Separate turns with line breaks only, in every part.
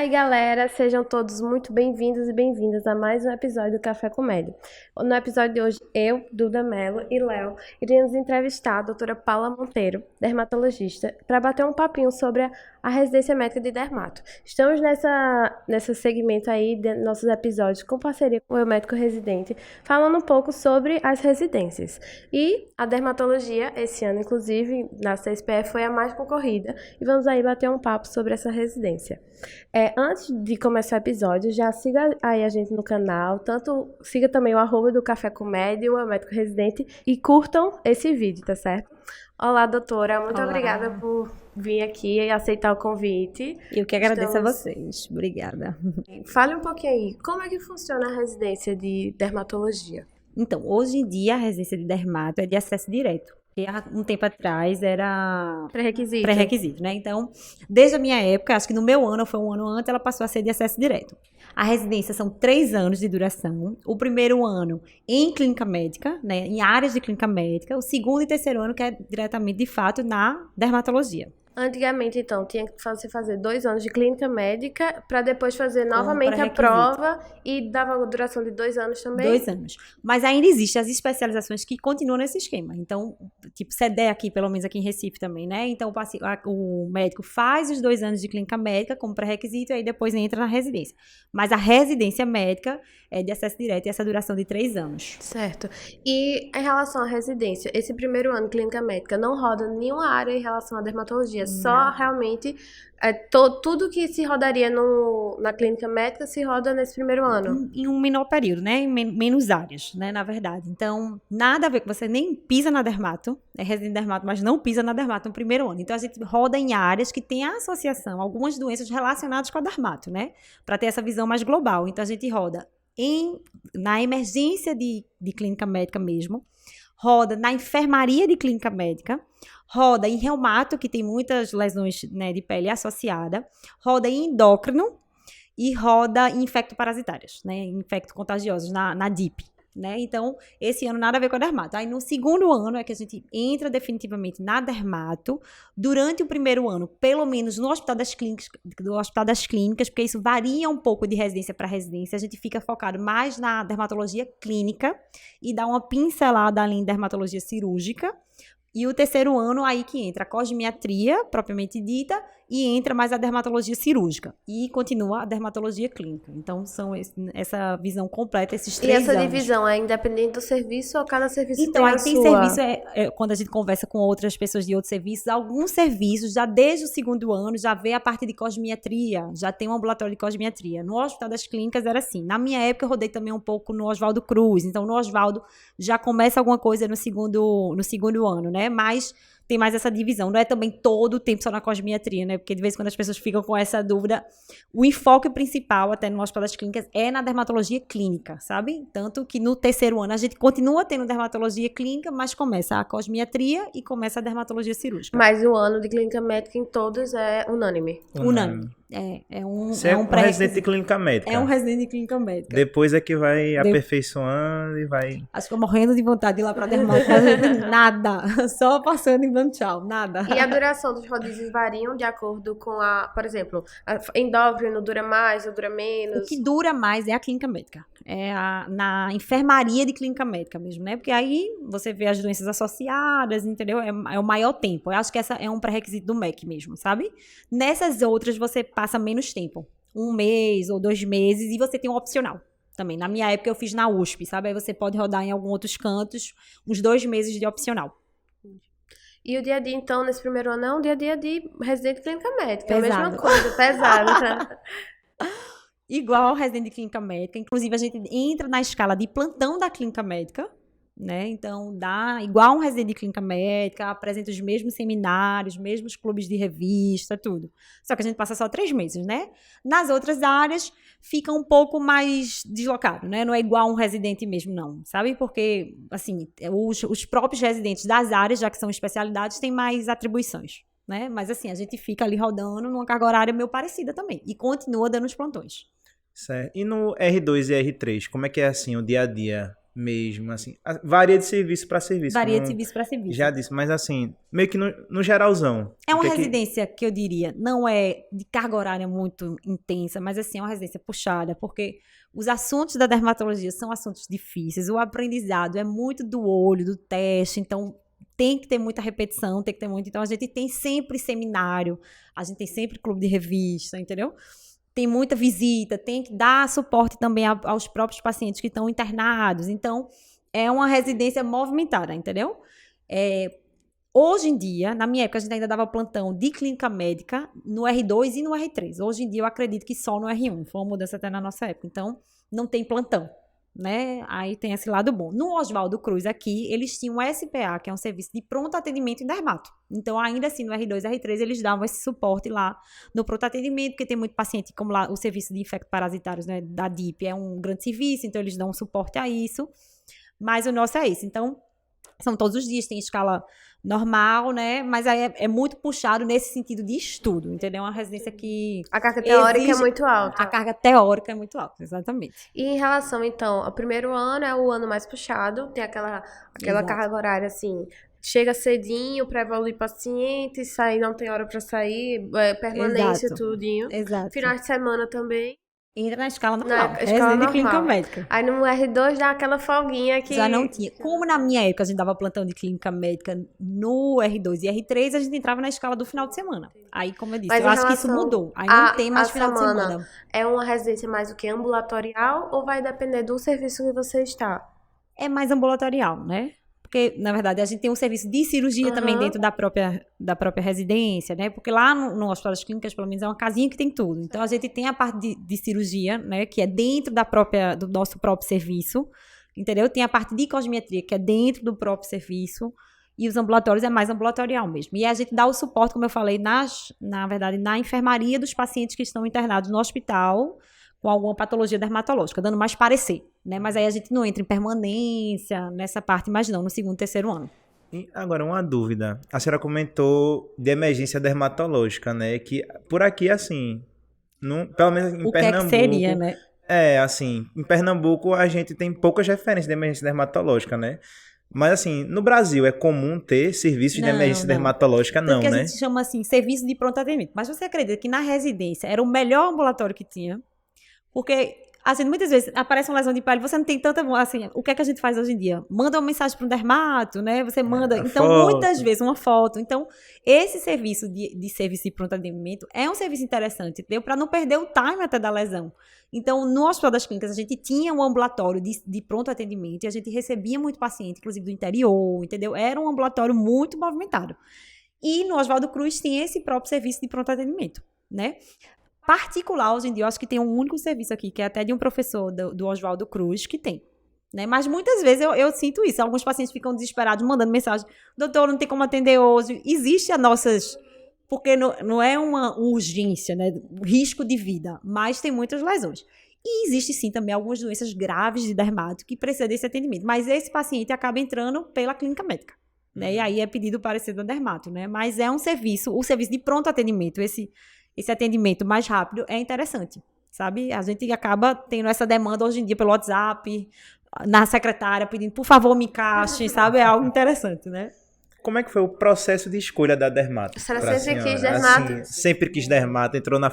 E aí, galera, sejam todos muito bem-vindos e bem-vindas a mais um episódio do Café com Médio. No episódio de hoje, eu, Duda Mello e Léo iremos entrevistar a doutora Paula Monteiro, dermatologista, para bater um papinho sobre a residência médica de dermato. Estamos nesse segmento aí de nossos episódios com parceria com o meu médico residente, falando um pouco sobre as residências. E a dermatologia, esse ano, inclusive, na CSPF, foi a mais concorrida, e vamos aí bater um papo sobre essa residência. Antes de começar o episódio, já siga aí a gente no canal, tanto siga também o @do Café com Médio, o médico residente, e curtam esse vídeo, tá certo? Olá, doutora, muito obrigada por vir aqui e aceitar o convite.
Eu que agradeço a vocês, obrigada.
Fale um pouquinho aí, como é que funciona a residência de dermatologia?
Então, hoje em dia a residência de dermato é de acesso direto. Porque há um tempo atrás era pré-requisito, né? Então, desde a minha época, acho que no meu ano, foi um ano antes, ela passou a ser de acesso direto. A residência são 3 anos de duração. O primeiro ano em clínica médica, né? Em áreas de clínica médica. O segundo e terceiro ano que é diretamente, de fato, na dermatologia.
Antigamente, então, tinha que fazer 2 anos de clínica médica para depois fazer novamente a prova e dava a duração de 2 anos também?
2 anos. Mas ainda existem as especializações que continuam nesse esquema. Então, tipo, CEDE aqui, pelo menos aqui em Recife também, né? Então, o médico faz os 2 anos de clínica médica como pré-requisito e aí depois entra na residência. Mas a residência médica é de acesso direto e essa duração de 3 anos.
Certo. E em relação à residência, esse primeiro ano de clínica médica não roda nenhuma área em relação à dermatologia, só realmente tudo que se rodaria na clínica médica se roda nesse primeiro ano.
Em um menor período, né? Em menos áreas, né? Na verdade. Então, nada a ver com você nem pisa na dermato, é residente dermato, mas não pisa na dermato no primeiro ano. Então, a gente roda em áreas que tem associação, algumas doenças relacionadas com a dermato, né? Para ter essa visão mais global. Então, a gente roda na emergência de clínica médica mesmo, roda na enfermaria de clínica médica, roda em reumato, que tem muitas lesões, né, de pele associada, roda em endócrino e roda em infectoparasitárias, né, infectocontagiosos na DIP. Né? Então, esse ano nada a ver com a dermato. Aí, no segundo ano é que a gente entra definitivamente na dermato. Durante o primeiro ano, pelo menos no Hospital das Clínicas, porque isso varia um pouco de residência para residência, a gente fica focado mais na dermatologia clínica e dá uma pincelada ali em dermatologia cirúrgica. E o terceiro ano, aí que entra a cosmiatria, propriamente dita, e entra mais a dermatologia cirúrgica. E continua a dermatologia clínica. Então, são essa visão completa, esses 3 anos.
E essa divisão é independente do serviço ou cada serviço
então,
tem a
sua?
Então,
aí tem serviço, quando a gente conversa com outras pessoas de outros serviços, alguns serviços, já desde o segundo ano, já vê a parte de cosmiatria, já tem um ambulatório de cosmiatria. No Hospital das Clínicas era assim. Na minha época, eu rodei também um pouco no Oswaldo Cruz. Então, no Oswaldo já começa alguma coisa no segundo ano, né? Mas tem mais essa divisão. Não é também todo o tempo só na cosmiatria, né? Porque de vez em quando as pessoas ficam com essa dúvida. O enfoque principal, até no Hospital das Clínicas, é na dermatologia clínica, sabe? Tanto que no terceiro ano a gente continua tendo dermatologia clínica, mas começa a cosmiatria e começa a dermatologia cirúrgica.
Mas o ano de clínica médica em todos é unânime.
Unânime.
Você é um residente de clínica médica.
É um residente de clínica médica.
Depois é que vai aperfeiçoando e vai...
Acho que eu morrendo de vontade de ir lá pra dermato. Nada. Só passando e dando tchau. Nada.
E a duração dos rodízios variam de acordo com por exemplo, endócrino dura mais ou dura menos?
O que dura mais é a clínica médica. Na enfermaria de clínica médica mesmo, né? Porque aí você vê as doenças associadas, entendeu? É o maior tempo. Eu acho que essa é um pré-requisito do MEC mesmo, sabe? Nessas outras você passa menos tempo. 1 mês ou 2 meses e você tem um opcional também. Na minha época eu fiz na USP, sabe? Aí você pode rodar em alguns outros cantos uns 2 meses de opcional.
E o dia a dia, então, nesse primeiro ano é um dia a dia de residente de clínica médica. Pesado. É a mesma coisa, pesado.
Igual ao residente de clínica médica. Inclusive, a gente entra na escala de plantão da clínica médica, né? Então, dá igual um residente de clínica médica, apresenta os mesmos seminários, mesmos clubes de revista, tudo. Só que a gente passa só 3 meses, né? Nas outras áreas, fica um pouco mais deslocado, né? Não é igual um residente mesmo, não, sabe? Porque, assim, os próprios residentes das áreas, já que são especialidades, têm mais atribuições, né? Mas, assim, a gente fica ali rodando numa carga horária meio parecida também. E continua dando os plantões.
Certo. E no R2 e R3, como é que é, assim, o dia a dia? mesmo, assim. Varia de serviço para serviço.
Varia de serviço para serviço.
Já disse, mas assim, meio que no geralzão.
É uma residência que eu diria, não é de carga horária muito intensa, mas assim, é uma residência puxada, porque os assuntos da dermatologia são assuntos difíceis, o aprendizado é muito do olho, do teste, então tem que ter muita repetição, tem que ter muito. Então a gente tem sempre seminário, a gente tem sempre clube de revista, entendeu? Tem muita visita, tem que dar suporte também aos próprios pacientes que estão internados. Então, é uma residência movimentada, entendeu? Hoje em dia, na minha época, a gente ainda dava plantão de clínica médica no R2 e no R3. Hoje em dia, eu acredito que só no R1. Foi uma mudança até na nossa época. Então, não tem plantão, né? Aí tem esse lado bom. No Oswaldo Cruz aqui, eles tinham o SPA, que é um serviço de pronto atendimento em dermato. Então, ainda assim, no R2 e R3, eles davam esse suporte lá no pronto atendimento, porque tem muito paciente, como lá o serviço de infecto-parasitários, né, da DIP é um grande serviço, então eles dão suporte a isso. Mas o nosso é esse. Então, são todos os dias, tem escala normal, né? Mas aí é muito puxado nesse sentido de estudo, entendeu? É uma residência que...
A carga teórica é muito alta.
A carga teórica é muito alta, exatamente.
E em relação, então, ao primeiro ano é o ano mais puxado, tem aquela carga horária, assim, chega cedinho para evoluir paciente, sair, não tem hora para sair, permanência, tudinho.
Exato.
Final de semana também.
Entra na escala normal,
escala
de clínica médica.
Aí no R2 dá aquela folguinha que...
Já não tinha. Como na minha época a gente dava plantão de clínica médica no R2 e R3, a gente entrava na escala do final de semana. Aí, como eu disse, eu acho que isso mudou. Aí não tem mais final de semana.
É uma residência mais o que? Ambulatorial ou vai depender do serviço que você está?
É mais ambulatorial, né? Porque, na verdade, a gente tem um serviço de cirurgia também dentro da própria residência, né? Porque lá no Hospital das Clínicas, pelo menos, é uma casinha que tem tudo. Então, a gente tem a parte de cirurgia, né? Que é dentro do nosso próprio serviço, entendeu? Tem a parte de cosmetria, que é dentro do próprio serviço. E os ambulatórios é mais ambulatorial mesmo. E a gente dá o suporte, como eu falei, na verdade, na enfermaria dos pacientes que estão internados no hospital com alguma patologia dermatológica, dando mais parecer, né? Mas aí a gente não entra em permanência nessa parte, mas não, no segundo, terceiro ano.
E agora, uma dúvida. A senhora comentou de emergência dermatológica, né? Que por aqui, assim, pelo menos em Pernambuco...
O que seria, né?
Assim, em Pernambuco a gente tem poucas referências de emergência dermatológica, né? Mas, assim, no Brasil é comum ter serviços de emergência dermatológica, não, né?
Porque a gente chama, assim, serviço de pronto atendimento. Mas você acredita que na residência era o melhor ambulatório que tinha? Porque, assim, muitas vezes aparece uma lesão de pele, você não tem tanta... Assim, o que é que a gente faz hoje em dia? Manda uma mensagem para um dermato, né? Você manda... Então, muitas vezes, uma foto. Então, esse serviço de serviço de pronto atendimento é um serviço interessante, entendeu? Para não perder o time até da lesão. Então, no Hospital das Clínicas, a gente tinha um ambulatório de pronto atendimento e a gente recebia muito paciente, inclusive do interior, entendeu? Era um ambulatório muito movimentado. E no Oswaldo Cruz tinha esse próprio serviço de pronto atendimento, né? Particular, hoje em dia, eu acho que tem um único serviço aqui, que é até de um professor do Oswaldo Cruz, que tem. Né? Mas muitas vezes eu sinto isso. Alguns pacientes ficam desesperados, mandando mensagem: doutor, não tem como atender hoje. Existe porque não é uma urgência, né? Risco de vida, mas tem muitas lesões. E existe sim também algumas doenças graves de dermato que precisam desse atendimento. Mas esse paciente acaba entrando pela clínica médica. Né? E aí é pedido o parecer da dermato, né? Mas é um serviço, o serviço de pronto atendimento, esse atendimento mais rápido é interessante, sabe? A gente acaba tendo essa demanda hoje em dia pelo WhatsApp, na secretária pedindo, por favor, me encaixe, sabe? É algo interessante, né?
Como é que foi o processo de escolha da dermato?
A senhora sempre quis dermato?
Assim, sempre quis dermato, entrou na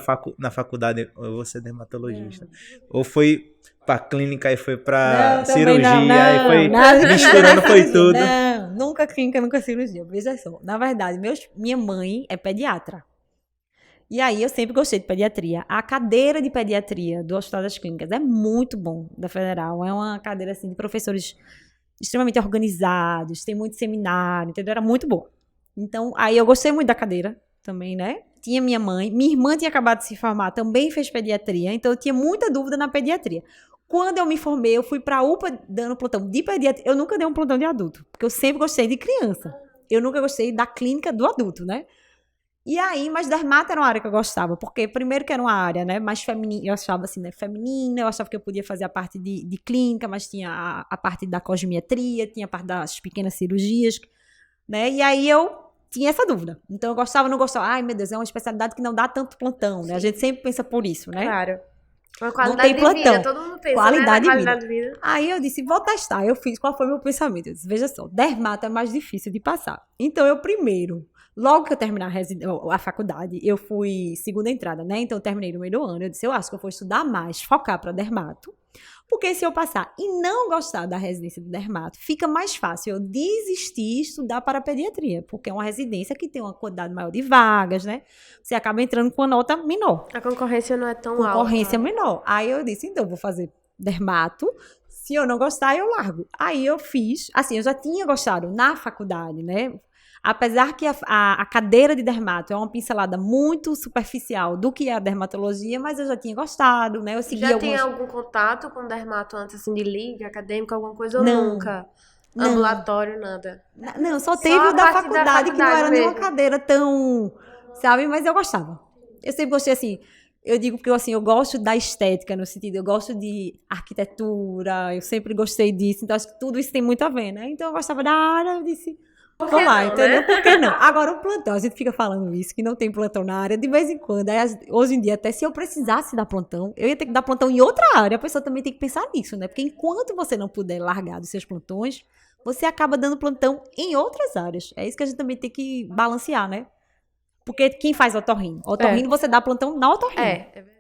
faculdade, eu vou ser dermatologista. Ou foi pra clínica e foi pra cirurgia, e foi misturando, foi tudo.
Não, nunca clínica, nunca cirurgia. Veja só, na verdade, minha mãe é pediatra. E aí, eu sempre gostei de pediatria. A cadeira de pediatria do Hospital das Clínicas é muito bom, da Federal. É uma cadeira, assim, de professores extremamente organizados, tem muito seminário, entendeu? Era muito boa. Então, aí eu gostei muito da cadeira também, né? Tinha minha irmã tinha acabado de se formar, também fez pediatria, então eu tinha muita dúvida na pediatria. Quando eu me formei, eu fui pra UPA dando plantão de pediatria. Eu nunca dei um plantão de adulto, porque eu sempre gostei de criança. Eu nunca gostei da clínica do adulto, né? E aí, mas dermato era uma área que eu gostava, porque primeiro que era uma área, né, mais feminina, eu achava assim, né, feminina, eu achava que eu podia fazer a parte de clínica, mas tinha a parte da cosmetria, tinha a parte das pequenas cirurgias, né, e aí eu tinha essa dúvida. Então eu gostava, não gostava, ai meu Deus, é uma especialidade que não dá tanto plantão, né, a gente sempre pensa por isso, né.
Claro. Uma
não
qualidade
tem
de
plantão.
vida, todo mundo pensa,
Qualidade
né, na
de vida.
qualidade de vida.
Aí eu disse, vou testar. Eu fiz, qual foi o meu pensamento? Eu disse, veja só, dermato é mais difícil de passar. Então, eu primeiro, logo que eu terminar a faculdade, eu fui segunda entrada, né? Então, eu terminei no meio do ano. Eu disse, eu acho que eu vou estudar mais, focar para dermato. Porque se eu passar e não gostar da residência de dermato, fica mais fácil eu desistir e estudar para pediatria. Porque é uma residência que tem uma quantidade maior de vagas, né? Você acaba entrando com uma nota menor.
A concorrência não é tão alta.
Concorrência menor. Aí eu disse, então, eu vou fazer dermato. Se eu não gostar, eu largo. Aí eu fiz, assim, eu já tinha gostado na faculdade, né? Apesar que a cadeira de dermato é uma pincelada muito superficial do que é a dermatologia, mas eu já tinha gostado, né? Eu segui
Já tem algum contato com dermato antes, assim, de liga, acadêmica, alguma coisa, ou
Não.
nunca?
Não.
Ambulatório, nada?
Não, só teve o da faculdade, que não era nenhuma cadeira tão, sabe? Mas eu gostava. Eu sempre gostei, assim, eu digo porque, assim, eu gosto da estética, no sentido, eu gosto de arquitetura, eu sempre gostei disso, então acho que tudo isso tem muito a ver, né? Então eu gostava da área, eu disse, vamos lá, entendeu? Por que não? Agora, o plantão, a gente fica falando isso, que não tem plantão na área, de vez em quando. Aí, hoje em dia, até se eu precisasse dar plantão, eu ia ter que dar plantão em outra área. A pessoa também tem que pensar nisso, né? Porque enquanto você não puder largar dos seus plantões, você acaba dando plantão em outras áreas. É isso que a gente também tem que balancear, né? Porque quem faz otorrino? Otorrino, você dá plantão na otorrino.
É verdade.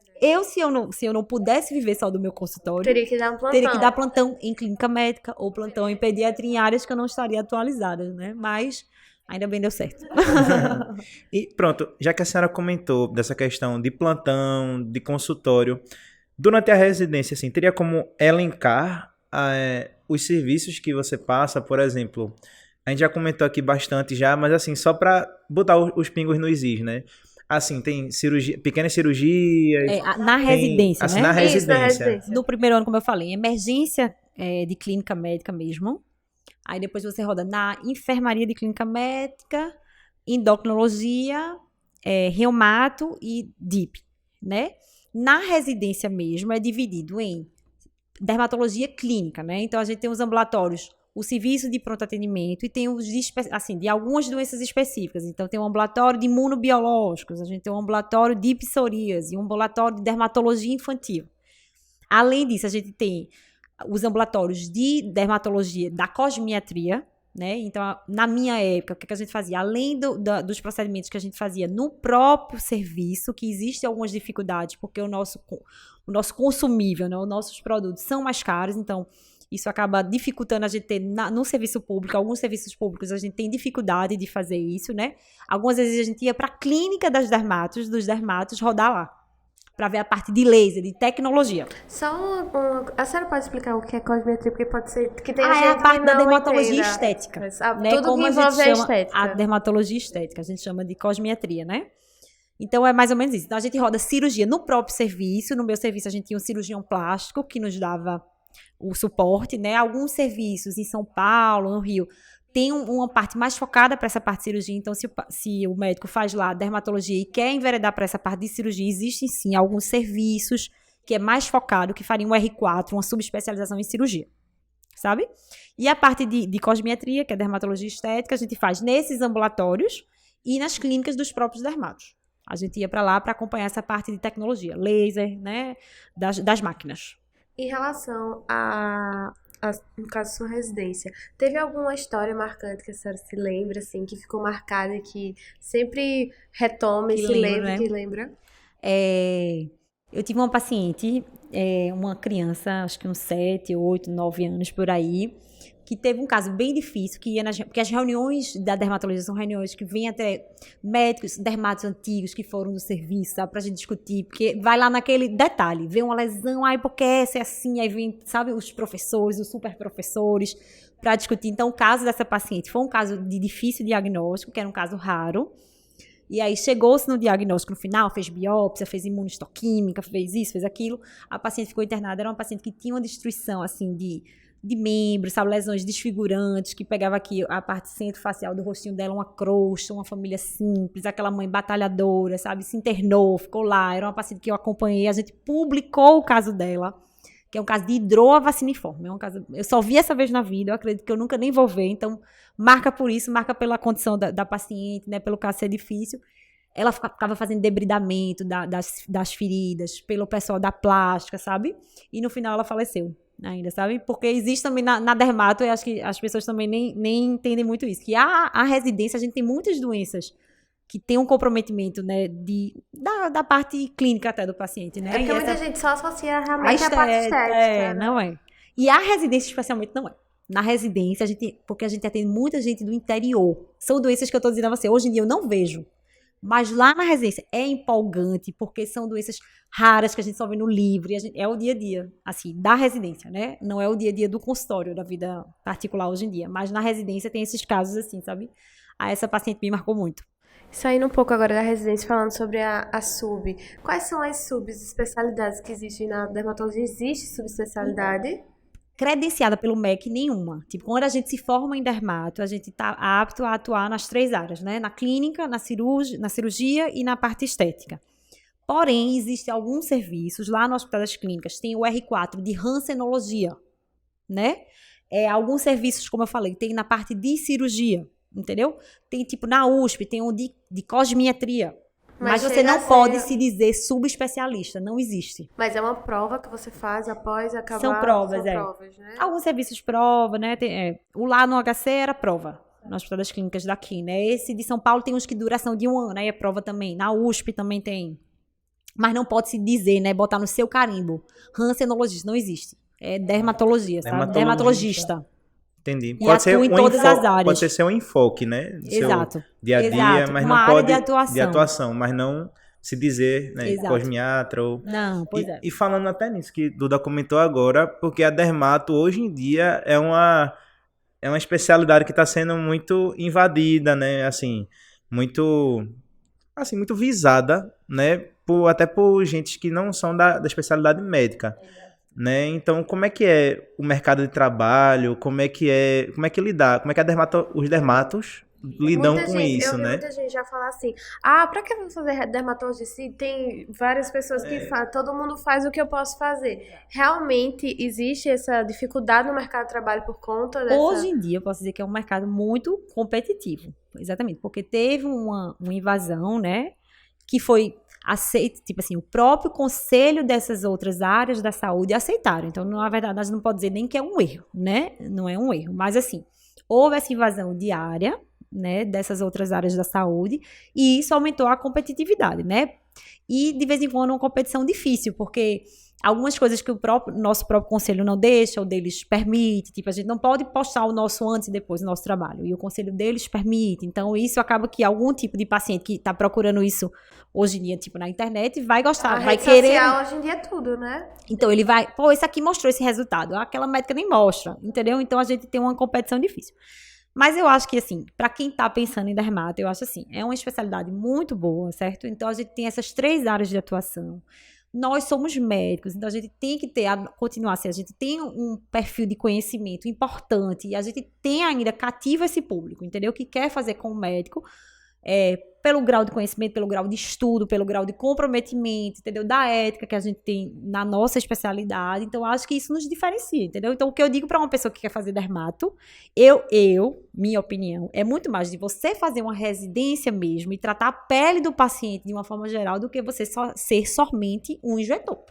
Se eu não pudesse viver só do meu consultório,
Teria que dar um plantão.
teria que dar plantão em clínica médica ou plantão em pediatria em áreas que eu não estaria atualizada, né? Mas ainda bem deu certo.
E pronto, já que a senhora comentou dessa questão de plantão, de consultório, durante a residência, assim, teria como elencar os serviços que você passa, por exemplo? A gente já comentou aqui bastante já, mas assim, só para botar os pingos nos is, né? Assim, tem cirurgia, pequenas cirurgias.
Na residência,
assim,
né?
Na
Isso, na
residência.
residência.
No primeiro ano, como eu falei, emergência de clínica médica mesmo. Aí depois você roda na enfermaria de clínica médica, endocrinologia, reumato e DIP, né? Na residência mesmo é dividido em dermatologia clínica, né? Então a gente tem os ambulatórios, o serviço de pronto atendimento e tem os de algumas doenças específicas. Então tem um ambulatório de imunobiológicos, a gente tem um ambulatório de psoríase e um ambulatório de dermatologia infantil. Além disso, a gente tem os ambulatórios de dermatologia da cosmiatria, né? Então, na minha época, o que a gente fazia? Além dos procedimentos que a gente fazia no próprio serviço, que existem algumas dificuldades, porque o nosso consumível, né? Os nossos produtos são mais caros, então isso acaba dificultando a gente ter no serviço público. Alguns serviços públicos a gente tem dificuldade de fazer isso, né? Algumas vezes a gente ia para a clínica dos dermatos, rodar lá, para ver a parte de laser, de tecnologia.
Só a senhora pode explicar o que é cosmetria? Porque pode ser que tem gente
É a parte
que
da
não
dermatologia
entenda.
estética. Né?
Tudo
Como
que
a gente
envolve a
chama
estética.
a dermatologia estética, a gente chama de cosmiatria, né? Então, é mais ou menos isso. Então, a gente roda cirurgia no próprio serviço. No meu serviço, a gente tinha um cirurgião plástico que nos dava o suporte, né? Alguns serviços em São Paulo, no Rio, tem uma parte mais focada para essa parte de cirurgia. Então, se o médico faz lá dermatologia e quer enveredar para essa parte de cirurgia, existem sim alguns serviços que é mais focado, que fariam um R4, uma subespecialização em cirurgia, sabe? E a parte de cosmiatria, que é dermatologia estética, a gente faz nesses ambulatórios e nas clínicas dos próprios dermatos. A gente ia para lá para acompanhar essa parte de tecnologia, laser, né, das máquinas.
Em relação no caso, sua residência, teve alguma história marcante que a senhora se lembra, assim, que ficou marcada e que sempre retoma e se lembra,
né?
que lembra?
Eu tive uma paciente, uma criança, acho que uns 7, 8, 9 anos por aí, que teve um caso bem difícil, porque as reuniões da dermatologia são reuniões que vêm até médicos, dermatos antigos que foram no serviço, sabe, pra gente discutir, porque vai lá naquele detalhe, vê uma lesão, porque essa é assim, aí vem, sabe, os professores, os super professores, pra discutir. Então, o caso dessa paciente foi um caso de difícil diagnóstico, que era um caso raro, e aí chegou-se no diagnóstico no final, fez biópsia, fez imunistoquímica, fez isso, fez aquilo, a paciente ficou internada, era uma paciente que tinha uma destruição, assim, de membros, sabe, lesões desfigurantes, que pegava aqui a parte centro-facial do rostinho dela, uma crosta, uma família simples, aquela mãe batalhadora, sabe, se internou, ficou lá, era uma paciente que eu acompanhei, a gente publicou o caso dela, que é um caso de hidroa vaciniforme, eu só vi essa vez na vida, eu acredito que eu nunca nem vou ver, então marca por isso, marca pela condição da paciente, né, pelo caso ser difícil. ela ficava fazendo debridamento das feridas pelo pessoal da plástica, sabe? E no final ela faleceu ainda, sabe? Porque existe também na dermato, eu acho que as pessoas também nem entendem muito isso, que a residência, a gente tem muitas doenças que tem um comprometimento, né, da parte clínica até do paciente, né?
É porque muita gente só associa realmente a parte estética, né?
Não é. E a residência, especialmente, não é. Na residência, porque a gente atende muita gente do interior. São doenças que eu tô dizendo a você, hoje em dia eu não vejo. Mas lá na residência é empolgante, porque são doenças raras que a gente só vê no livro. É o dia a dia, assim, da residência, né? Não é o dia a dia do consultório, da vida particular hoje em dia. Mas na residência tem esses casos assim, sabe? Essa paciente me marcou muito.
Saindo um pouco agora da residência, falando sobre a sub. Quais são as subespecialidades que existem na dermatologia? Existe subespecialidade?
Credenciada pelo MEC nenhuma. Tipo, quando a gente se forma em dermato, a gente está apto a atuar nas 3 áreas, né? Na clínica, na cirurgia e na parte estética. Porém, existem alguns serviços, lá no Hospital das Clínicas, tem o R4 de rancenologia, né? Alguns serviços, como eu falei, tem na parte de cirurgia, entendeu? Tem, tipo, na USP, tem um de cosmiatria. Mas você não pode se dizer subespecialista, não existe.
Mas é uma prova que você faz após acabar...
São provas, né? Alguns serviços prova, né? O lá no HC era prova, no Hospital das Clínicas daqui, né? Esse de São Paulo tem uns que duração de 1 ano, aí é prova também. Na USP também tem. Mas não pode se dizer, né? Botar no seu carimbo. Rancenologista, não existe. É dermatologia, sabe? Dermatologista.
Entendi.
Pode ser em todas as áreas.
Pode ser um enfoque, né?
Exato.
Dia a dia, mas não pode...
de atuação,
mas não se dizer, né? Cosmiatra ou...
Não, pois
E falando até nisso que Duda comentou agora, porque a dermato hoje em dia é uma especialidade que está sendo muito invadida, né? Assim, muito visada, né? Até por gente que não são da especialidade médica. Né? Então, como é que é o mercado de trabalho? Como é que os dermatos lidam com isso,
eu vi
né?
Muita gente já falar assim, pra que eu vou fazer dermatologia se tem várias pessoas que fazem, todo mundo faz o que eu posso fazer. Realmente existe essa dificuldade no mercado de trabalho por conta dessa...
Hoje em dia, eu posso dizer que é um mercado muito competitivo, exatamente, porque teve uma invasão, né, que foi aceito, tipo assim, o próprio conselho dessas outras áreas da saúde aceitaram. Então, na verdade, a gente não pode dizer nem que é um erro, né? Não é um erro, mas assim, houve essa invasão diária, né, dessas outras áreas da saúde, e isso aumentou a competitividade, né? E, de vez em quando, uma competição difícil, porque algumas coisas que nosso próprio conselho não deixa, ou deles permite, tipo, a gente não pode postar o nosso antes e depois do nosso trabalho, e o conselho deles permite. Então, isso acaba que algum tipo de paciente que está procurando isso hoje em dia, tipo, na internet, vai gostar, vai querer...
social hoje em dia é tudo, né?
Então, ele vai, esse aqui mostrou esse resultado, aquela médica nem mostra, entendeu? Então, a gente tem uma competição difícil. Mas eu acho que, assim, para quem tá pensando em dermato, eu acho assim, é uma especialidade muito boa, certo? Então, a gente tem essas 3 áreas de atuação. Nós somos médicos, então a gente tem que continuar assim, a gente tem um perfil de conhecimento importante e a gente tem ainda, cativa esse público, entendeu? Que quer fazer com o médico, pelo grau de conhecimento, pelo grau de estudo, pelo grau de comprometimento, entendeu? Da ética que a gente tem na nossa especialidade. Então, acho que isso nos diferencia, entendeu? Então, o que eu digo para uma pessoa que quer fazer dermato, minha opinião, é muito mais de você fazer uma residência mesmo e tratar a pele do paciente de uma forma geral do que você ser somente um injetor.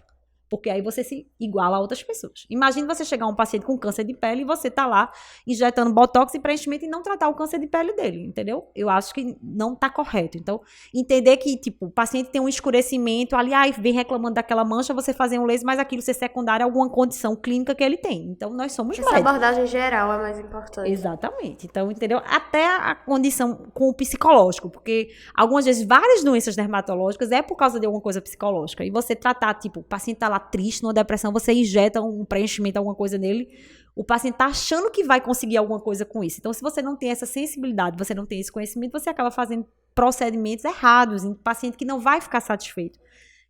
Porque aí você se iguala a outras pessoas. Imagine você chegar a um paciente com câncer de pele e você tá lá injetando botox e preenchimento e não tratar o câncer de pele dele, entendeu? Eu acho que não tá correto. Então, entender que, tipo, o paciente tem um escurecimento, aliás, vem reclamando daquela mancha, você fazer um laser, mas aquilo ser secundário a alguma condição clínica que ele tem. Então, nós somos médicos.
Essa abordagem geral é mais importante.
Exatamente. Então, entendeu? Até a condição com o psicológico, porque algumas vezes várias doenças dermatológicas é por causa de alguma coisa psicológica. E você tratar, tipo, o paciente tá lá triste, numa depressão, você injeta um preenchimento, alguma coisa nele, o paciente tá achando que vai conseguir alguma coisa com isso. Então, se você não tem essa sensibilidade, você não tem esse conhecimento, você acaba fazendo procedimentos errados em paciente que não vai ficar satisfeito.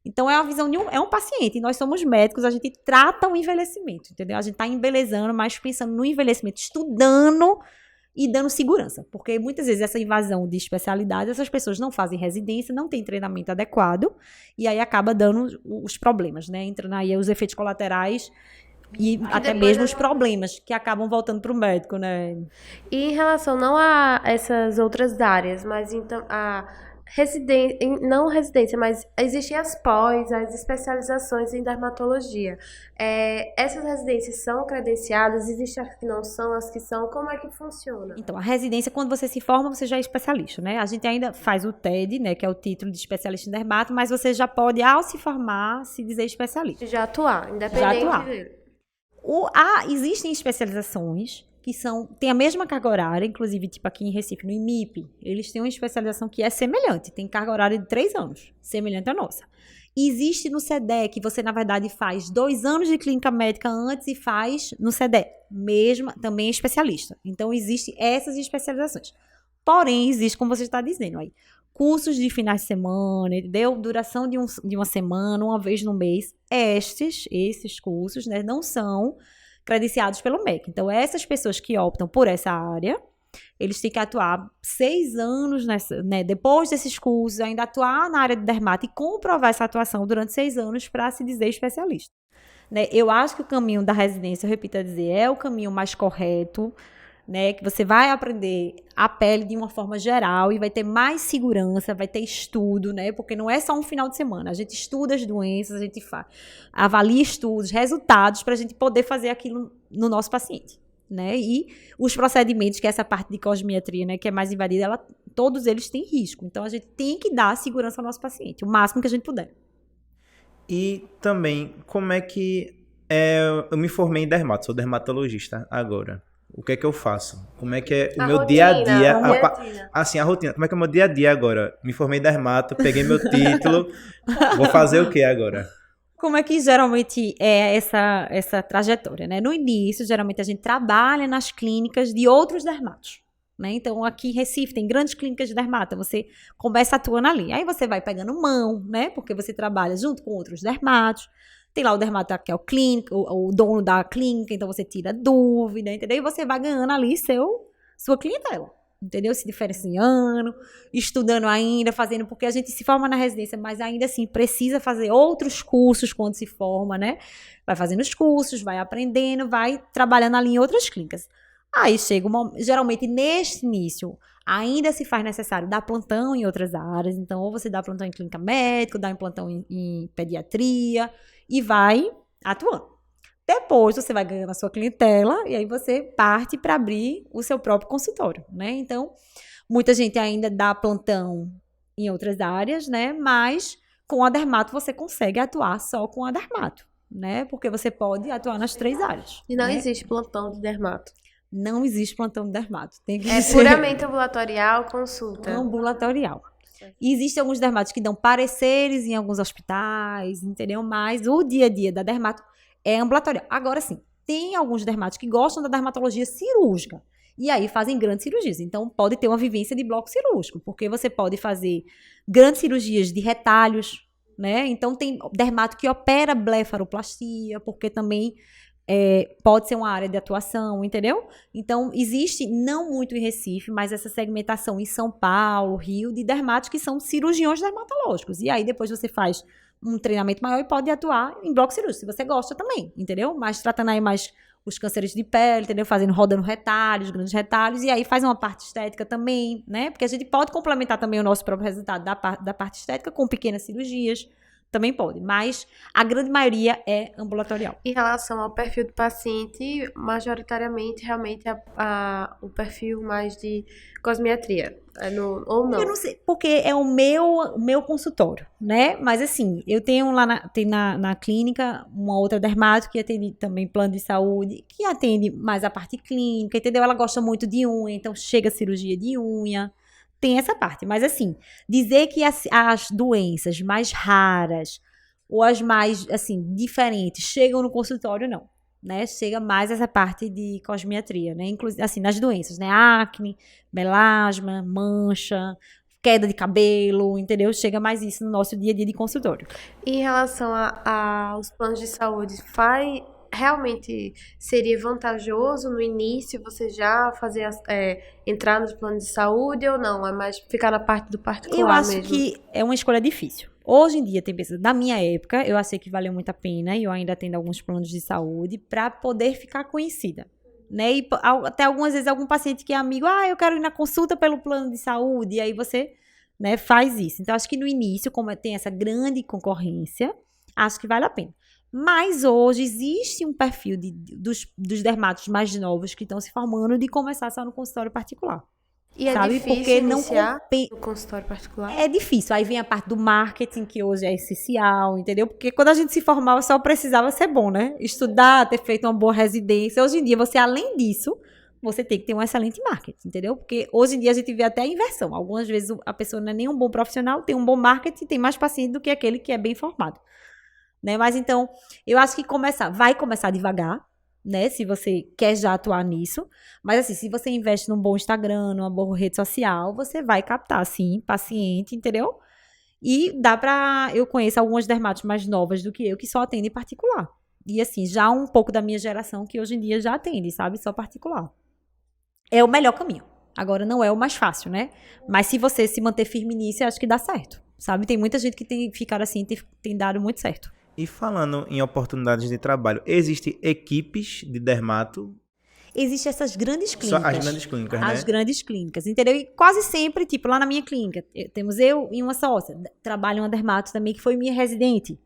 Então, é a visão de um paciente, e nós somos médicos, a gente trata o envelhecimento, entendeu? A gente tá embelezando, mas pensando no envelhecimento, estudando e dando segurança, porque muitas vezes essa invasão de especialidade, essas pessoas não fazem residência, não têm treinamento adequado, e aí acaba dando os problemas, né? Entrando aí os efeitos colaterais e até mesmo os problemas que acabam voltando para o médico, né?
E em relação não a essas outras áreas, mas então não residência, mas existem as pós, as especializações em dermatologia. Essas residências são credenciadas? Existem as que não são, as que são? Como é que funciona?
Então, a residência, quando você se forma, você já é especialista, né? A gente ainda faz o TED, né, que é o título de especialista em dermato, mas você já pode, ao se formar, se dizer especialista.
Já atuar, independente
Já atuar.
dele.
Existem especializações que têm a mesma carga horária, inclusive, tipo aqui em Recife, no IMIP, eles têm uma especialização que é semelhante, tem carga horária de 3 anos, semelhante à nossa. E existe no CEDE, que você, na verdade, faz 2 anos de clínica médica antes e faz no CEDE, também é especialista. Então, existem essas especializações. Porém, existe, como você está dizendo aí, cursos de finais de semana, entendeu? Duração de uma semana, uma vez no mês. Esses cursos, né, não são credenciados pelo MEC. Então, essas pessoas que optam por essa área, eles têm que atuar 6 anos depois desses cursos, ainda atuar na área de dermato e comprovar essa atuação durante 6 anos para se dizer especialista. Né? Eu acho que o caminho da residência, eu repito a dizer, é o caminho mais correto, né? Que você vai aprender a pele de uma forma geral e vai ter mais segurança, vai ter estudo, né? Porque não é só um final de semana. A gente estuda as doenças, a gente avalia estudos, resultados, para a gente poder fazer aquilo no nosso paciente, né? E os procedimentos, que é essa parte de cosmiatria, né, que é mais invadida, todos eles têm risco. Então, a gente tem que dar segurança ao nosso paciente, o máximo que a gente puder.
E também, como é que eu me formei em dermato, sou dermatologista agora. O que é que eu faço? Como é que é o meu dia a dia? Assim, a rotina. Como é que é o meu dia a dia agora? Me formei em dermato, peguei meu título, vou fazer o que agora?
Como é que geralmente é essa trajetória, né? No início, geralmente a gente trabalha nas clínicas de outros dermatos, né? Então, aqui em Recife tem grandes clínicas de dermato, você começa atuando ali. Aí você vai pegando mão, né? Porque você trabalha junto com outros dermatos. Tem lá o dermato que é o clínico, o dono da clínica, então você tira dúvida, entendeu? E você vai ganhando ali sua clientela, entendeu? Se diferenciando, estudando ainda, fazendo, porque a gente se forma na residência, mas ainda assim precisa fazer outros cursos quando se forma, né? Vai fazendo os cursos, vai aprendendo, vai trabalhando ali em outras clínicas. Aí chega geralmente neste início, ainda se faz necessário dar plantão em outras áreas, então ou você dá plantão em clínica médica, dá plantão em pediatria, e vai atuando. Depois você vai ganhando a sua clientela e aí você parte para abrir o seu próprio consultório, né? Então, muita gente ainda dá plantão em outras áreas, né? Mas com a dermato você consegue atuar só com a dermato, né? Porque você pode atuar nas 3 áreas.
E não
né?
existe plantão de dermato?
Não existe plantão de dermato. Tem que
É
ser
puramente ambulatorial, consulta.
ambulatorial. E existem alguns dermatos que dão pareceres em alguns hospitais, entendeu? Mas o dia a dia da dermato é ambulatorial. Agora sim, tem alguns dermatos que gostam da dermatologia cirúrgica. E aí fazem grandes cirurgias. Então, pode ter uma vivência de bloco cirúrgico, porque você pode fazer grandes cirurgias de retalhos, né? Então, tem dermato que opera blefaroplastia, porque também pode ser uma área de atuação, entendeu? Então, existe, não muito em Recife, mas essa segmentação em São Paulo, Rio, de dermatos que são cirurgiões dermatológicos. E aí, depois você faz um treinamento maior e pode atuar em bloco cirúrgico, se você gosta também, entendeu? Mas tratando aí mais os cânceres de pele, entendeu? Rodando retalhos, grandes retalhos, e aí faz uma parte estética também, né? Porque a gente pode complementar também o nosso próprio resultado da parte estética com pequenas cirurgias, também pode, mas a grande maioria é ambulatorial.
Em relação ao perfil do paciente, majoritariamente, realmente, o perfil mais de cosmiatria, ou não?
Eu não sei, porque é o meu consultório, né? Mas assim, eu tenho lá na clínica uma outra dermato que atende também plano de saúde, que atende mais a parte clínica, entendeu? Ela gosta muito de unha, então chega a cirurgia de unha. Tem essa parte, mas assim, dizer que as doenças mais raras ou as mais, assim, diferentes chegam no consultório, não, né? Chega mais essa parte de cosmiatria, né? Inclusive, assim, nas doenças, né? Acne, melasma, mancha, queda de cabelo, entendeu? Chega mais isso no nosso dia a dia de consultório.
E em relação aos planos de saúde, realmente seria vantajoso no início você já fazer entrar nos planos de saúde ou não? É mais ficar na parte do particular
mesmo? Eu acho
mesmo?
que é uma escolha difícil. Hoje em dia, tem pessoas, da minha época, eu achei que valeu muito a pena e eu ainda atendo alguns planos de saúde para poder ficar conhecida. Né? E até algumas vezes algum paciente que é amigo, eu quero ir na consulta pelo plano de saúde, e aí você né, faz isso. Então, acho que no início, como tem essa grande concorrência, acho que vale a pena. Mas hoje existe um perfil dos dermatos mais novos que estão se formando de começar só no consultório particular.
E é
sabe?
difícil
Porque não
iniciar no consultório particular?
É difícil. Aí vem a parte do marketing, que hoje é essencial, entendeu? Porque quando a gente se formava, só precisava ser bom, né? Estudar, ter feito uma boa residência. Hoje em dia, você, além disso, você tem que ter um excelente marketing, entendeu? Porque hoje em dia a gente vê até a inversão. Algumas vezes a pessoa não é nem um bom profissional, tem um bom marketing, tem mais paciente do que aquele que é bem formado. Né? Mas então, eu acho que vai começar devagar, né? Se você quer já atuar nisso. Mas assim, se você investe num bom Instagram, numa boa rede social, você vai captar, sim, paciente, entendeu? E eu conheço algumas dermatos mais novas do que eu, que só atendem particular. E assim, já um pouco da minha geração que hoje em dia já atende, sabe? Só particular. É o melhor caminho. Agora, não é o mais fácil, né? Mas se você se manter firme nisso, eu acho que dá certo, sabe? Tem muita gente que tem ficado assim, tem dado muito certo.
E falando em oportunidades de trabalho, existem equipes de dermato?
Existem essas grandes clínicas.
Só as grandes clínicas, né?
As grandes clínicas, entendeu? E quase sempre, tipo, lá na minha clínica, temos eu e uma sócia. Trabalha uma dermato também, que foi minha residente.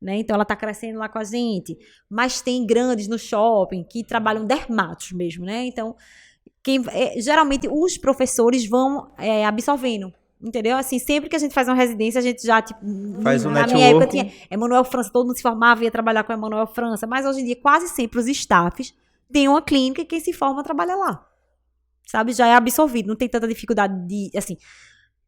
Né? Então, ela está crescendo lá com a gente. Mas tem grandes no shopping que trabalham dermatos mesmo, né? Então, geralmente, os professores vão absorvendo. Entendeu? Assim, sempre que a gente faz uma residência, a gente já, tipo,
faz um
na minha época tinha Emanuel França, todo mundo se formava e ia trabalhar com Emanuel França, mas hoje em dia quase sempre os staffs têm uma clínica e quem se forma trabalha lá. Sabe? Já é absorvido, não tem tanta dificuldade de, assim,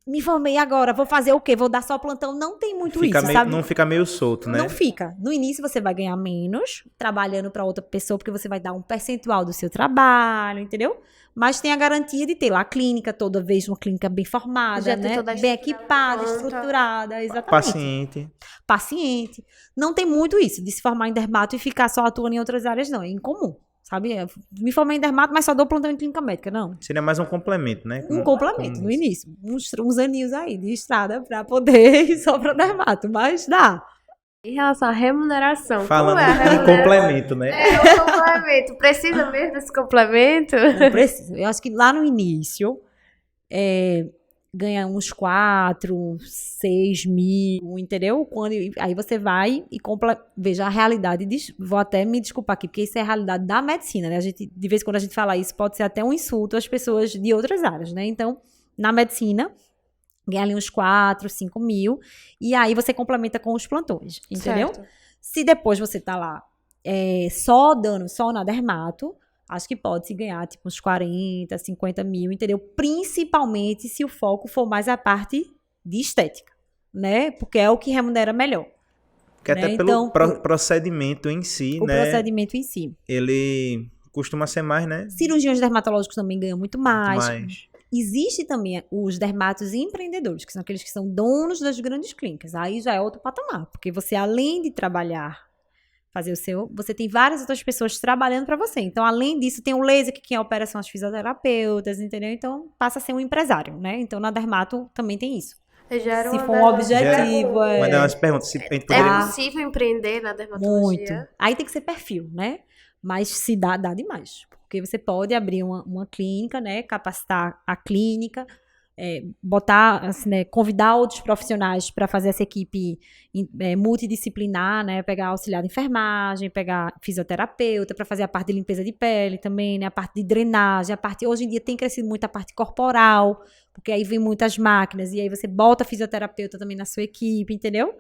me formei agora, vou fazer o quê? Vou dar só plantão? Não tem muito isso, sabe?
Não fica meio solto, né?
Não fica. No início você vai ganhar menos trabalhando para outra pessoa, porque você vai dar um percentual do seu trabalho, entendeu? Mas tem a garantia de ter lá a clínica, toda vez uma clínica bem formada, né? Bem equipada, estruturada, exatamente. Paciente. Não tem muito isso, de se formar em dermato e ficar só atuando em outras áreas, não. É incomum, sabe? Me formei em dermato, mas só dou plantão em clínica médica, não.
Seria mais um complemento, né?
Um complemento, no início. Uns aninhos aí de estrada pra poder ir só pra dermato, mas dá.
Em relação à remuneração,
falando
em
complemento, né?
É um complemento. Precisa mesmo desse complemento?
Não precisa. Eu acho que lá no início, ganha uns 4, 6 mil, entendeu? Aí você vai e veja a realidade. Vou até me desculpar aqui, porque isso é a realidade da medicina, né? De vez em quando a gente fala isso, pode ser até um insulto às pessoas de outras áreas, né? Então, na medicina, ganha ali uns 4, 5 mil, e aí você complementa com os plantões, entendeu?
Certo.
Se depois você tá lá só na dermato, acho que pode-se ganhar tipo uns 40, 50 mil, entendeu? Principalmente se o foco for mais a parte de estética, né? Porque é o que remunera melhor.
Porque
né?
até pelo procedimento em si, né?
O procedimento em si.
Ele costuma ser mais, né?
Cirurgiões dermatológicos também ganham muito mais. Existe também os dermatos empreendedores, que são aqueles que são donos das grandes clínicas. Aí já é outro patamar, porque você, além de trabalhar, fazer o seu, você tem várias outras pessoas trabalhando para você. Então, além disso, tem o laser, que quem opera são as fisioterapeutas, entendeu? Então, passa a ser um empresário, né? Então, na dermato também tem isso. Se for um objetivo,
Mas umas perguntas, se a gente poderia...
É possível empreender na dermatologia?
Muito. Aí tem que ser perfil, né? Mas se dá demais. Porque você pode abrir uma clínica, né? Capacitar a clínica, botar, assim, né? Convidar outros profissionais para fazer essa equipe multidisciplinar, né? Pegar auxiliar de enfermagem, pegar fisioterapeuta para fazer a parte de limpeza de pele também, né? A parte de drenagem, hoje em dia tem crescido muito a parte corporal, porque aí vem muitas máquinas, e aí você bota fisioterapeuta também na sua equipe, entendeu?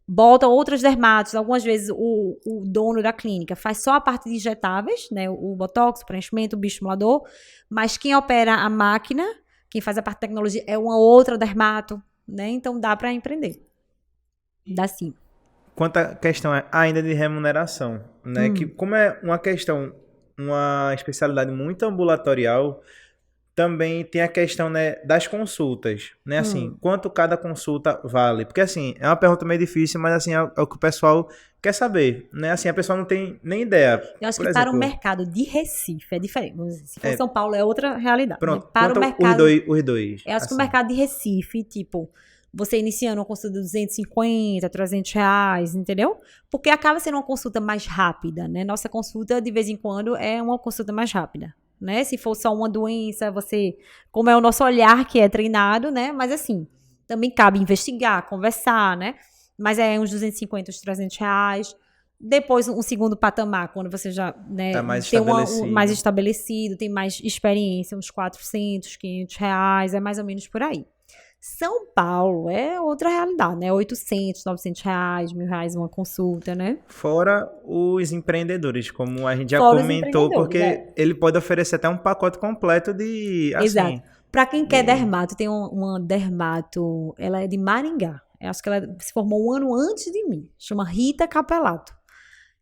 Bota outras dermatos, algumas vezes o dono da clínica faz só a parte de injetáveis, né, o botox, o preenchimento, o bioestimulador, mas quem opera a máquina, quem faz a parte de tecnologia é uma outra dermato, né, então dá para empreender. Dá sim.
Quanto à questão ainda de remuneração, né, que como é uma especialidade muito ambulatorial, também tem a questão, né, das consultas, né, assim, quanto cada consulta vale, porque assim, é uma pergunta meio difícil, mas assim, é o que o pessoal quer saber, né, assim, a pessoa não tem nem ideia.
Eu acho que para o mercado de Recife é diferente, se for São Paulo é outra realidade.
Pronto,
né? Para o mercado,
os dois.
Eu acho que o mercado de Recife, tipo, você iniciando uma consulta de 250, 300 reais, entendeu? Porque acaba sendo uma consulta mais rápida, né, nossa consulta de vez em quando é uma consulta mais rápida. Né? Se for só uma doença, como é o nosso olhar que é treinado, né? Mas assim, Também cabe investigar, conversar, né? Mas é uns 250, uns 300 reais. Depois, um segundo patamar, quando você já, né,
Tá mais
tem
estabelecido.
mais estabelecido, tem mais experiência, uns 400, 500 reais, é mais ou menos por aí. São Paulo é outra realidade, né? 800, 900 reais, R$ 1.000 uma consulta, né?
Fora os empreendedores, como a gente já
Fora os
comentou,
empreendedores,
porque ele pode oferecer até um pacote completo de,
Exato.
assim,
Pra quem quer dermato, tem uma dermato, ela é de Maringá. Eu acho que ela se formou um ano antes de mim. Chama Rita Capelato.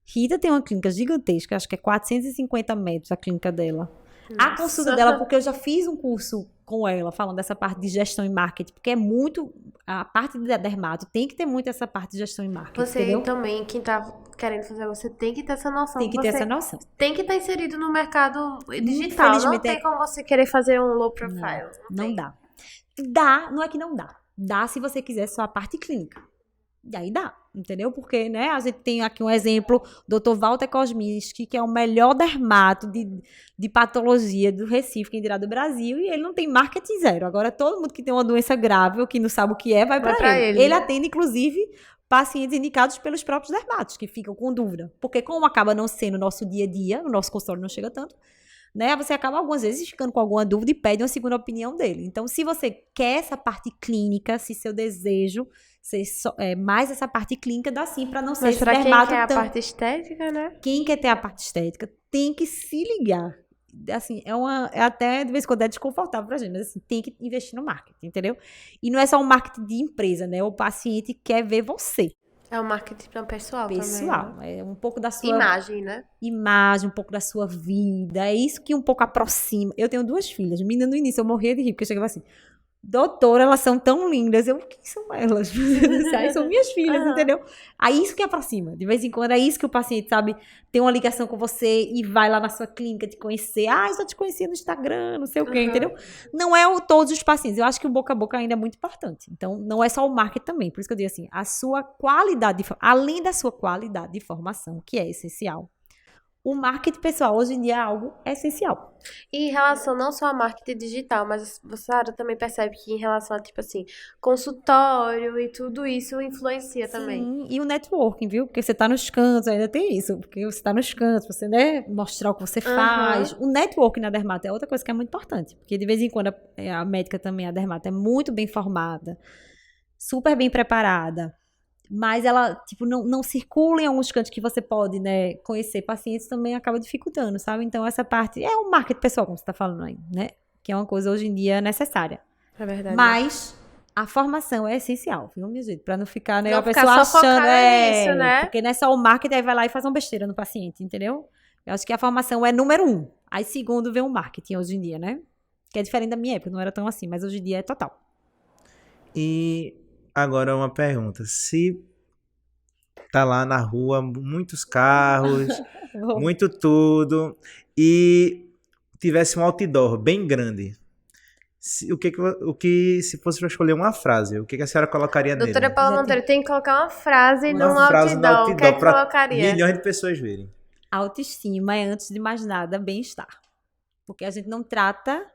Rita tem uma clínica gigantesca, acho que é 450 metros a clínica dela. A consulta dela, porque eu já fiz um curso com ela, falando dessa parte de gestão e marketing, porque é muito, a parte da dermato tem que ter muito essa parte de gestão e marketing,
Você
entendeu?
também, quem tá querendo fazer, você tem que ter essa noção.
Tem que ter
Você
essa noção.
tem que estar inserido no mercado digital. Não
Infelizmente,
tem como você querer fazer um low profile.
Não
tem.
dá. Dá, não é que não dá. Dá se você quiser só a parte clínica. E aí dá, entendeu? Porque, né, a gente tem aqui um exemplo, Dr. Walter Kosminski, que é o melhor dermato de patologia do Recife, quem dirá do Brasil, e ele não tem marketing zero. Agora, todo mundo que tem uma doença grave ou que não sabe o que é, vai pra ele. Ele atende, inclusive, pacientes indicados pelos próprios dermatos, que ficam com dúvida. Porque como acaba não sendo o nosso dia a dia, o nosso consultório não chega tanto, né, você acaba algumas vezes ficando com alguma dúvida e pede uma segunda opinião dele. Então, se você quer essa parte clínica, se seu desejo mais essa parte clínica, dá sim para não ser
Mas
esse
pra quem
dermato
quer a parte estética, né?
Quem quer ter a parte estética tem que se ligar. Assim, é até de vez em quando é desconfortável pra gente, mas assim, tem que investir no marketing, entendeu? E não é só um marketing de empresa, né? O paciente quer ver você.
É o marketing pessoal também.
Pessoal,
Né?
é um pouco da sua
imagem, né?
Imagem, um pouco da sua vida. É isso que um pouco aproxima. Eu tenho 2 filhas. Menina, no início eu morria de rir, porque eu chegava assim, doutora, elas são tão lindas. Quem são elas? Aí são minhas filhas, entendeu? Aí isso que aproxima. De vez em quando é isso que o paciente, sabe, tem uma ligação com você e vai lá na sua clínica te conhecer. Eu já te conhecia no Instagram, não sei o quê, entendeu? Não é todos os pacientes. Eu acho que o boca a boca ainda é muito importante. Então, não é só o marketing também. Por isso que eu digo assim, a sua qualidade, além da sua qualidade de formação, que é essencial, o marketing pessoal hoje em dia é algo essencial.
E em relação não só a marketing digital, mas a Sara também percebe que em relação a, tipo assim, consultório e tudo isso influencia também.
Sim, e o networking, viu? Porque você tá nos cantos, ainda tem isso. Porque você tá nos cantos, você, né, mostrar o que você faz. O networking na dermato é outra coisa que é muito importante. Porque de vez em quando a médica também, a dermato, é muito bem formada, super bem preparada. Mas ela, tipo, não circula em alguns cantos que você pode, né, conhecer pacientes, também acaba dificultando, sabe? Então, essa parte é o marketing pessoal, como você tá falando aí, né? Que é uma coisa hoje em dia necessária.
É verdade.
Mas a formação é essencial, viu, minha gente? Pra não ficar, né,
Não
a pessoa
ficar só
achando,
focada nisso, né?
Porque não é só o marketing, aí vai lá e faz uma besteira no paciente, entendeu? Eu acho que a formação é número 1. Aí, segundo, vem o marketing hoje em dia, né? Que é diferente da minha época, não era tão assim, mas hoje em dia é total.
E agora uma pergunta. Se tá lá na rua, muitos carros, muito tudo, e tivesse um outdoor bem grande, se fosse para escolher uma frase, o que a senhora colocaria nele?
Doutora Paula Monteiro, tem que colocar uma frase num
frase no
outdoor. O que é que
pra
colocaria?
milhões de pessoas verem.
Autoestima é, antes de mais nada, bem-estar. Porque a gente não trata,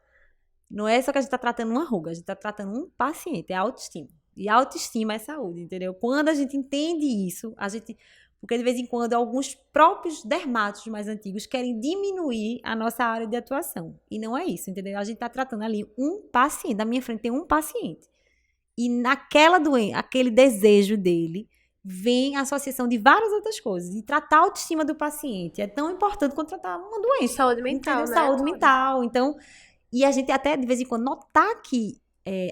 não é só que a gente tá tratando uma ruga, a gente tá tratando um paciente, é autoestima. E autoestima é saúde, entendeu? Quando a gente entende isso, porque de vez em quando alguns próprios dermatos mais antigos querem diminuir a nossa área de atuação. E não é isso, entendeu? A gente tá tratando ali um paciente, na minha frente tem um paciente. E naquela doença, aquele desejo dele, vem a associação de várias outras coisas. E tratar a autoestima do paciente é tão importante quanto tratar uma doença.
Saúde mental,
entendeu?
né?
Saúde mental. Então, e a gente até, de vez em quando, notar que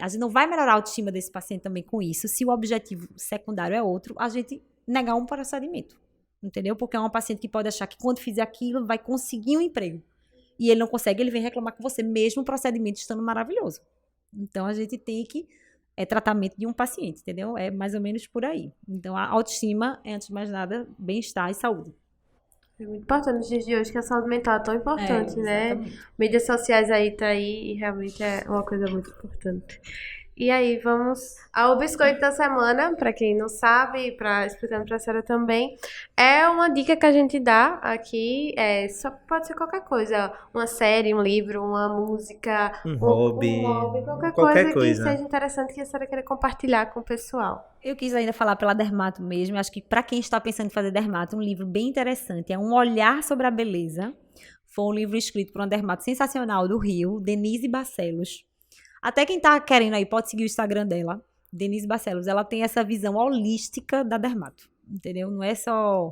a gente não vai melhorar a autoestima desse paciente também com isso. Se o objetivo secundário é outro, a gente negar um procedimento. Entendeu? Porque é uma paciente que pode achar que quando fizer aquilo, vai conseguir um emprego. E ele não consegue, ele vem reclamar com você, mesmo o procedimento estando maravilhoso. Então, a gente tem que... É tratamento de um paciente, entendeu? É mais ou menos por aí. Então, a autoestima é, antes de mais nada, bem-estar e saúde.
É muito importante nos dias de hoje, que a saúde mental é tão importante, né?
Exatamente.
Mídias sociais aí tá aí e realmente é uma coisa muito importante. E aí, vamos ao biscoito da semana, para quem não sabe, explicando para a senhora também, é uma dica que a gente dá aqui, só pode ser qualquer coisa, uma série, um livro, uma música,
Um hobby,
qualquer
qualquer
coisa que
coisa.
seja interessante que a senhora queira compartilhar com o pessoal.
Eu quis ainda falar pela dermato mesmo. Acho que para quem está pensando em fazer dermato, um livro bem interessante é Um Olhar sobre a Beleza. Foi um livro escrito por uma dermato sensacional do Rio, Denise Barcelos. Até quem tá querendo aí pode seguir o Instagram dela, Denise Barcelos. Ela tem essa visão holística da dermato, entendeu? Não é só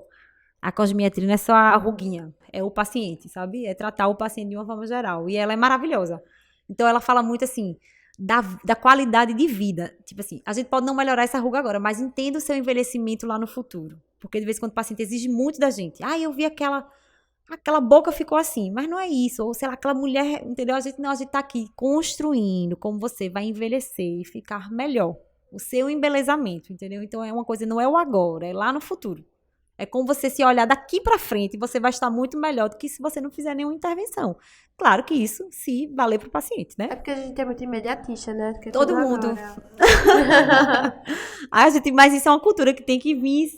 a cosmetria, não é só a ruguinha. É o paciente, sabe? É tratar o paciente de uma forma geral. E ela é maravilhosa. Então, ela fala muito assim da qualidade de vida. Tipo assim, a gente pode não melhorar essa ruga agora, mas entenda o seu envelhecimento lá no futuro. Porque de vez em quando o paciente exige muito da gente. Eu vi aquela boca ficou assim, mas não é isso. Ou sei lá, aquela mulher, entendeu? A gente tá aqui construindo como você vai envelhecer e ficar melhor. O seu embelezamento, entendeu? Então é uma coisa, não é o agora, é lá no futuro. É como você se olhar daqui pra frente e você vai estar muito melhor do que se você não fizer nenhuma intervenção. Claro que isso se valer pro paciente, né?
É porque a gente é muito imediatista, né? Porque
Todo
tudo
mundo.
agora.
Mas isso é uma cultura que tem que vir,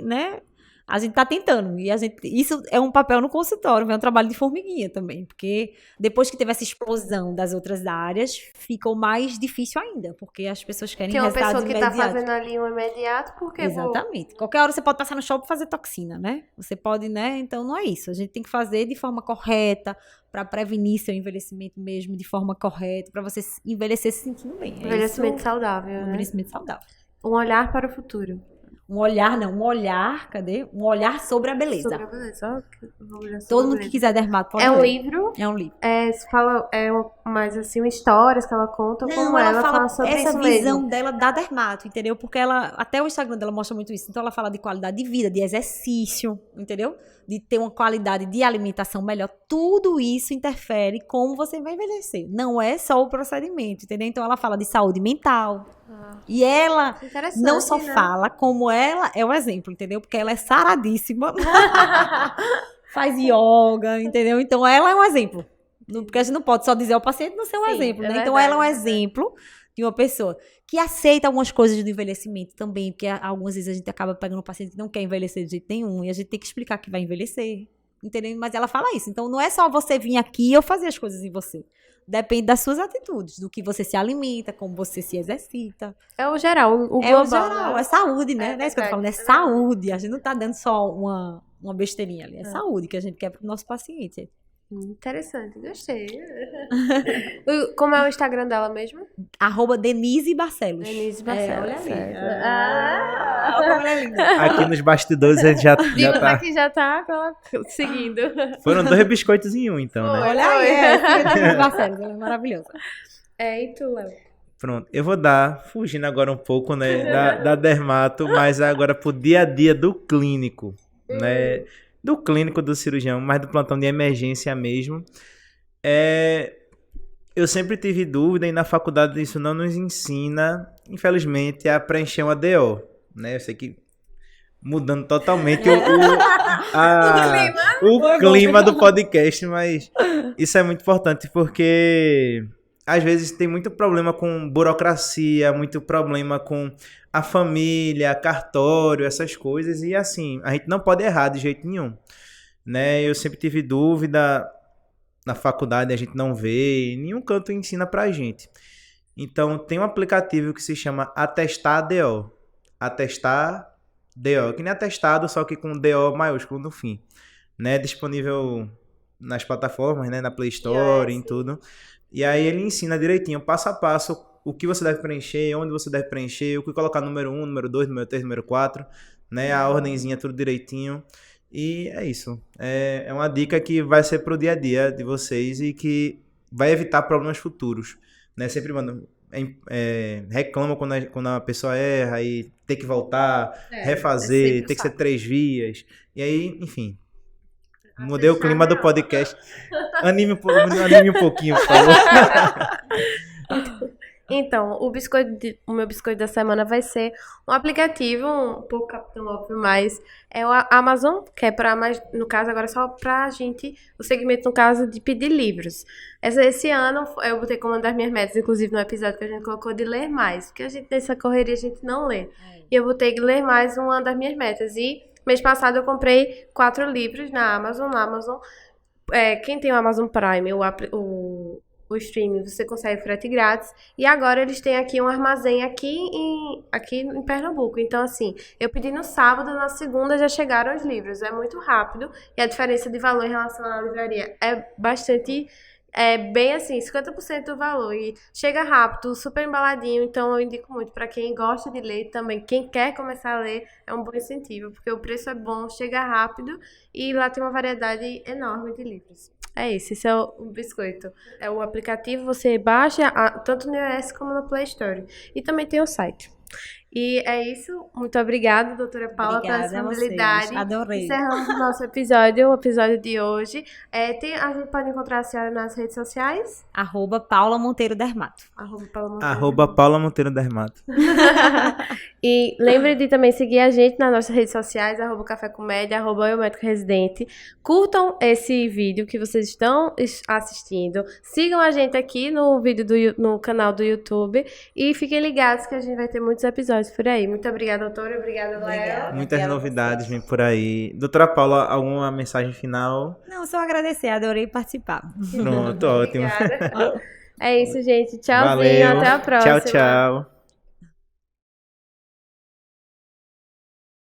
né? A gente tá tentando. E isso é um papel no consultório, é um trabalho de formiguinha também. Porque depois que teve essa explosão das outras áreas, ficou mais difícil ainda. Porque as pessoas querem
Tem uma
resultados
pessoa que tá
imediatos.
fazendo ali um imediato, porque
Exatamente. Qualquer hora você pode passar no shopping e fazer toxina, né? Você pode, né? Então não é isso. A gente tem que fazer de forma correta, para prevenir seu envelhecimento mesmo, de forma correta, para você envelhecer se sentindo bem.
envelhecimento saudável, né?
Envelhecimento saudável.
Um olhar para o futuro.
Um olhar, cadê? Um olhar sobre a beleza.
Sobre a beleza.
Todo mundo que quiser dermato pode
É um
ler.
livro?
É um livro.
Se fala, mais assim, histórias que ela conta,
Não,
como ela fala sobre
essa
isso
visão
mesmo.
dela da dermato, entendeu? Porque até o Instagram dela mostra muito isso. Então ela fala de qualidade de vida, de exercício, entendeu? De ter uma qualidade de alimentação melhor. Tudo isso interfere como você vai envelhecer. Não é só o procedimento, entendeu? Então ela fala de saúde mental. E ela não só fala, como ela é o exemplo, entendeu? Porque ela é saradíssima. Faz yoga, entendeu? Então ela é um exemplo. Porque a gente não pode só dizer ao paciente não ser um exemplo, né? Então ela é um exemplo de uma pessoa que aceita algumas coisas do envelhecimento também, porque algumas vezes a gente acaba pegando um paciente que não quer envelhecer de jeito nenhum e a gente tem que explicar que vai envelhecer, entendeu? Mas ela fala isso. Então não é só você vir aqui e eu fazer as coisas em você. Depende das suas atitudes, do que você se alimenta, como você se exercita.
É o geral, o global.
É o geral,
né?
é saúde, né? É isso que eu tô falando, é
verdade.
saúde. A gente não tá dando só uma besteirinha ali. É saúde que a gente quer pro nosso paciente.
Interessante, gostei. Como é o Instagram dela mesmo?
@Denise Barcelos.
Denise Barcelos.
Olha ali.
Ah!
Olha ali.
Aqui nos bastidores a gente já
Digo,
tá.
aqui já tá seguindo.
Foram 2 biscoitos em um, então, né?
Olha aí, siga Denise Barcelos, ela é maravilhosa.
E tu, Léo?
Pronto, eu vou fugindo agora um pouco, né, da dermato, mas agora pro dia a dia do clínico, né? Do clínico do cirurgião, mas do plantão de emergência mesmo. Eu sempre tive dúvida e na faculdade isso não nos ensina, infelizmente, a preencher uma DO, né? Eu sei que mudando totalmente o clima do podcast, mas isso é muito importante porque às vezes tem muito problema com burocracia, muito problema com a família, cartório, essas coisas, e assim, a gente não pode errar de jeito nenhum, né? Eu sempre tive dúvida, na faculdade a gente não vê, nenhum canto ensina pra gente. Então, tem um aplicativo que se chama Atestar DO. Atestar DO, que nem atestado, só que com DO maiúsculo no fim, né? Disponível nas plataformas, né? Na Play Store, em tudo. E aí ele ensina direitinho, passo a passo, o que você deve preencher, onde você deve preencher, o que colocar número 1, número 2, número 3, número 4, né? A ordenzinha, tudo direitinho. E é isso. É uma dica que vai ser pro dia a dia de vocês e que vai evitar problemas futuros, né? Sempre reclamam quando a pessoa erra e tem que voltar, refazer, tem que ser 3 vias. E aí, enfim... Mudei o clima do podcast. Anime um pouquinho, por favor.
Então, o meu biscoito da semana vai ser um aplicativo, um pouco Capitão Óbvio, mas é o Amazon, que é para mais, no caso, agora só pra gente, o segmento, no caso, de pedir livros. Esse ano eu botei como uma das minhas metas, inclusive no episódio que a gente colocou, de ler mais, porque a gente, nessa correria, a gente não lê. E eu botei de ler mais uma das minhas metas. E mês passado eu comprei 4 livros na Amazon. Quem tem o Amazon Prime, o streaming, você consegue frete grátis. E agora eles têm aqui um armazém aqui em Pernambuco. Então, assim, eu pedi no sábado, na segunda já chegaram os livros. É muito rápido e a diferença de valor em relação à livraria é bastante... É bem assim, 50% do valor. E chega rápido, super embaladinho. Então, eu indico muito para quem gosta de ler também. Quem quer começar a ler, é um bom incentivo. Porque o preço é bom, chega rápido. E lá tem uma variedade enorme de livros. É isso, esse é o biscoito. É o aplicativo, você baixa tanto no iOS como no Play Store. E também tem o site. E é isso. Muito obrigada, doutora Paula, pela
Obrigada a
disponibilidade.
vocês. Adorei.
Encerramos o nosso episódio, o episódio de hoje. A gente pode encontrar a senhora nas redes sociais?
@Paula Monteiro Dermato.
Paula Monteiro.
@Paula Monteiro Dermato.
E lembre de também seguir a gente nas nossas redes sociais, @Café com Média, @Eu Médico Residente. Curtam esse vídeo que vocês estão assistindo. Sigam a gente aqui no vídeo no canal do YouTube. E fiquem ligados que a gente vai ter muitos episódios por aí. Muito obrigada, doutora. Obrigada, Léo.
Muitas novidades vêm por aí. Doutora Paula, alguma mensagem final?
Não, só agradecer, adorei participar.
Pronto, ótimo.
Obrigada. É isso, gente. Tchauzinho.
Valeu.
Até a próxima.
Tchau, tchau.